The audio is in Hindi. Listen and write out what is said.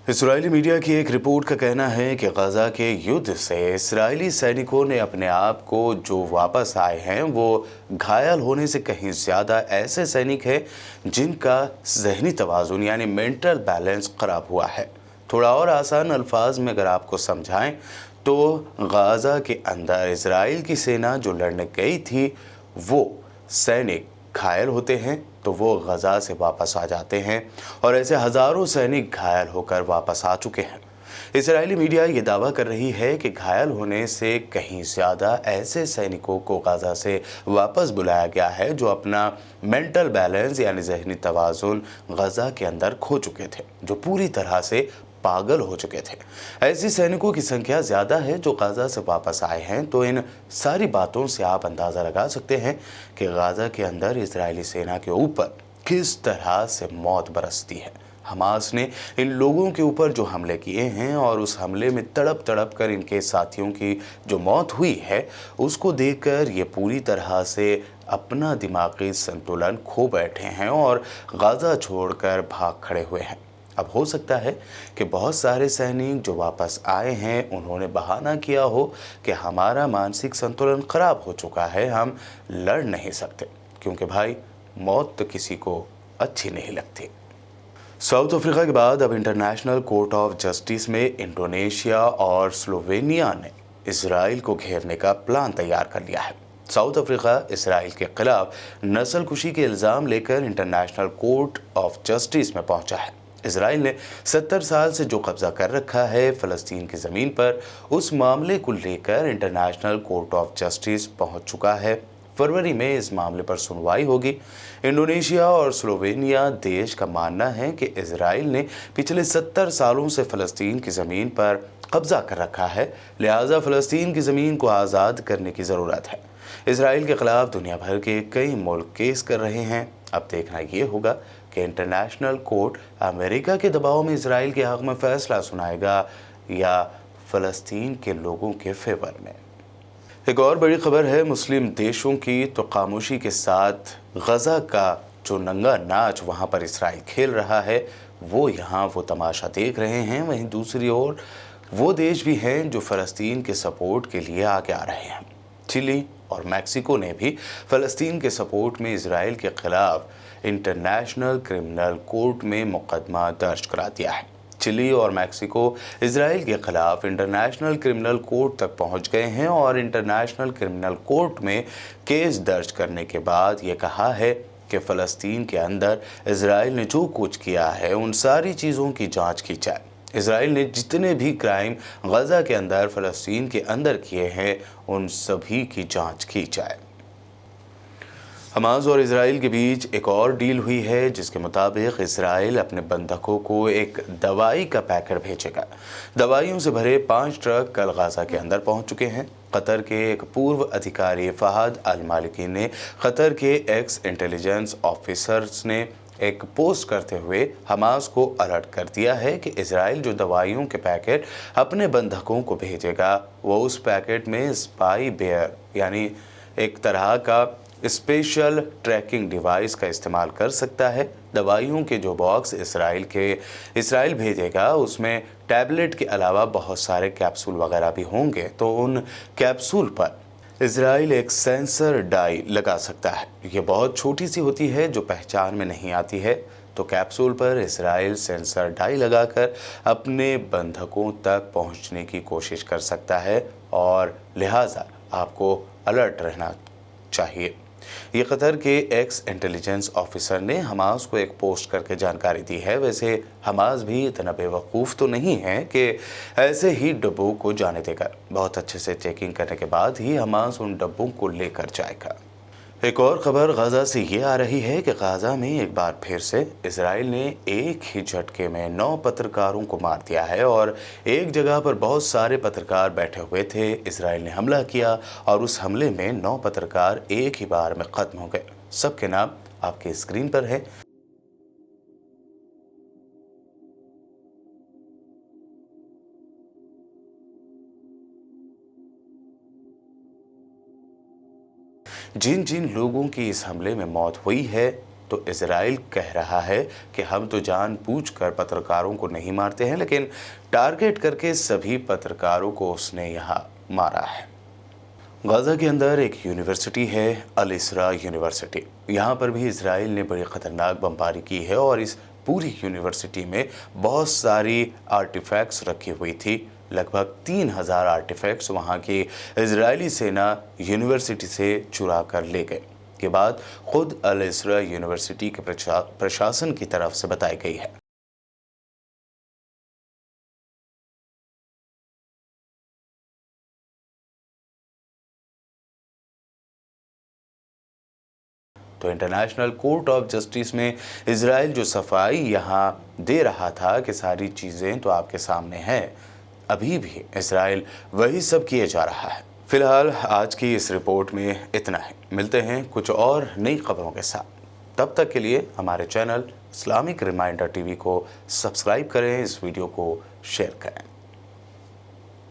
इजरायली मीडिया की एक रिपोर्ट का कहना है कि गजा के युद्ध से इजरायली सैनिकों ने अपने आप को जो वापस आए हैं वो घायल होने से कहीं ज़्यादा ऐसे सैनिक हैं जिनका जहनी तवाज़ुन यानी मेंटल बैलेंस ख़राब हुआ है। थोड़ा और आसान अल्फाज में अगर आपको समझाएं तो गाज़ा के अंदर इजराइल की सेना जो लड़ने गई थी वो सैनिक घायल होते हैं तो वो गजा से वापस आ जाते हैं और ऐसे हज़ारों सैनिक घायल होकर वापस आ चुके हैं। इजरायली मीडिया ये दावा कर रही है कि घायल होने से कहीं ज़्यादा ऐसे सैनिकों को गजा से वापस बुलाया गया है जो अपना मेंटल बैलेंस यानी जहनी तवाज़ुन गजा के अंदर खो चुके थे, जो पूरी तरह से पागल हो चुके थे। ऐसी सैनिकों की संख्या ज़्यादा है जो गाज़ा से वापस आए हैं। तो इन सारी बातों से आप अंदाज़ा लगा सकते हैं कि गाज़ा के अंदर इजरायली सेना के ऊपर किस तरह से मौत बरसती है। हमास ने इन लोगों के ऊपर जो हमले किए हैं और उस हमले में तड़प तड़प कर इनके साथियों की जो मौत हुई है उसको देखकर ये पूरी तरह से अपना दिमागी संतुलन खो बैठे हैं और गाज़ा छोड़कर भाग खड़े हुए हैं। अब हो सकता है कि बहुत सारे सैनिक जो वापस आए हैं उन्होंने बहाना किया हो कि हमारा मानसिक संतुलन खराब हो चुका है, हम लड़ नहीं सकते, क्योंकि भाई मौत तो किसी को अच्छी नहीं लगती। साउथ अफ्रीका के बाद अब इंटरनेशनल कोर्ट ऑफ जस्टिस में इंडोनेशिया और स्लोवेनिया ने इसराइल को घेरने का प्लान तैयार कर लिया है। साउथ अफ्रीका इसराइल के खिलाफ नस्लकुशी के इल्ज़ाम लेकर इंटरनेशनल कोर्ट ऑफ जस्टिस में पहुंचा है। इसराइल ने 70 साल से जो कब्जा कर रखा है फ़लस्तीन की ज़मीन पर, उस मामले को लेकर इंटरनेशनल कोर्ट ऑफ जस्टिस पहुंच चुका है। फरवरी में इस मामले पर सुनवाई होगी। इंडोनेशिया और स्लोवेनिया देश का मानना है कि इसराइल ने पिछले 70 सालों से फ़लस्तीन की ज़मीन पर कब्जा कर रखा है, लिहाजा फ़लस्तीन की ज़मीन को आज़ाद करने की ज़रूरत है। इसराइल के खिलाफ दुनिया भर के कई मुल्क केस कर रहे हैं। अब देखना ये होगा कि इंटरनेशनल कोर्ट अमेरिका के दबाव में इसराइल के हक़ में फ़ैसला सुनाएगा या फ़लस्तीन के लोगों के फेवर में। एक और बड़ी खबर है मुस्लिम देशों की। तो खामोशी के साथ गजा का जो नंगा नाच वहाँ पर इसराइल खेल रहा है वो यहाँ वो तमाशा देख रहे हैं। वहीं दूसरी ओर वो देश भी हैं जो फ़लस्तीन के सपोर्ट के लिए आगे आ रहे हैं। चिली और मैक्सिको ने भी फ़लस्तीन के सपोर्ट में इसराइल के खिलाफ इंटरनेशनल क्रिमिनल कोर्ट में मुकदमा दर्ज करा दिया है। चिली और मैक्सिको इसराइल के खिलाफ इंटरनेशनल क्रिमिनल कोर्ट तक पहुंच गए हैं और इंटरनेशनल क्रिमिनल कोर्ट में केस दर्ज करने के बाद ये कहा है कि फ़लस्तीन के अंदर इसराइल ने जो कुछ किया है उन सारी चीज़ों की जांच की जाए। इसराइल ने जितने भी क्राइम गजा के अंदर फ़लस्तीन के अंदर किए हैं उन सभी की जांच की जाए। हमास और इसराइल के बीच एक और डील हुई है जिसके मुताबिक इसराइल अपने बंधकों को एक दवाई का पैकेट भेजेगा। दवाइयों से भरे 5 ट्रक कल गाज़ा के अंदर पहुंच चुके हैं। कतर के एक पूर्व अधिकारी फ़हाद अल मालिकी ने कतर के एक्स इंटेलिजेंस ऑफिसर्स ने एक पोस्ट करते हुए हमास को अलर्ट कर दिया है कि इसराइल जो दवाइयों के पैकेट अपने बंधकों को भेजेगा वो उस पैकेट में स्पाई बेयर यानी एक तरह का स्पेशल ट्रैकिंग डिवाइस का इस्तेमाल कर सकता है। दवाइयों के जो बॉक्स इसराइल भेजेगा उसमें टैबलेट के अलावा बहुत सारे कैप्सूल वगैरह भी होंगे। तो उन कैप्सूल पर इसराइल एक सेंसर डाई लगा सकता है। ये बहुत छोटी सी होती है जो पहचान में नहीं आती है। तो कैप्सूल पर इसराइल सेंसर डाई लगाकर अपने बंधकों तक पहुंचने की कोशिश कर सकता है और लिहाजा आपको अलर्ट रहना चाहिए। ये कतर के एक्स इंटेलिजेंस ऑफिसर ने हमास को एक पोस्ट करके जानकारी दी है। वैसे हमास भी इतना बेवकूफ़ तो नहीं है कि ऐसे ही डब्बों को जाने देगा। बहुत अच्छे से चेकिंग करने के बाद ही हमास उन डब्बों को लेकर जाएगा। एक और खबर गाज़ा से ये आ रही है कि गाज़ा में एक बार फिर से इसराइल ने एक ही झटके में 9 पत्रकारों को मार दिया है और एक जगह पर बहुत सारे पत्रकार बैठे हुए थे। इसराइल ने हमला किया और उस हमले में 9 पत्रकार एक ही बार में ख़त्म हो गए। सबके नाम आपके स्क्रीन पर है। जिन जिन लोगों की इस हमले में मौत हुई है तो इजराइल कह रहा है कि हम तो जानबूझकर पत्रकारों को नहीं मारते हैं, लेकिन टारगेट करके सभी पत्रकारों को उसने यहाँ मारा है। गाज़ा के अंदर एक यूनिवर्सिटी है, अल इसरा यूनिवर्सिटी। यहाँ पर भी इजराइल ने बड़ी ख़तरनाक बमबारी की है और इस पूरी यूनिवर्सिटी में बहुत सारी आर्टिफैक्ट्स रखी हुई थी। लगभग 3000 आर्टिफैक्ट्स वहाँ की इजरायली सेना यूनिवर्सिटी से चुरा कर ले गए। के बाद खुद अल इसरा यूनिवर्सिटी के प्रशासन की तरफ से बताई गई है। तो इंटरनेशनल कोर्ट ऑफ जस्टिस में इजराइल जो सफाई यहाँ दे रहा था कि सारी चीज़ें तो आपके सामने हैं, अभी भी इजराइल वही सब किए जा रहा है। फिलहाल आज की इस रिपोर्ट में इतना ही। मिलते हैं कुछ और नई खबरों के साथ। तब तक के लिए हमारे चैनल इस्लामिक रिमाइंडर टीवी को सब्सक्राइब करें, इस वीडियो को शेयर करें।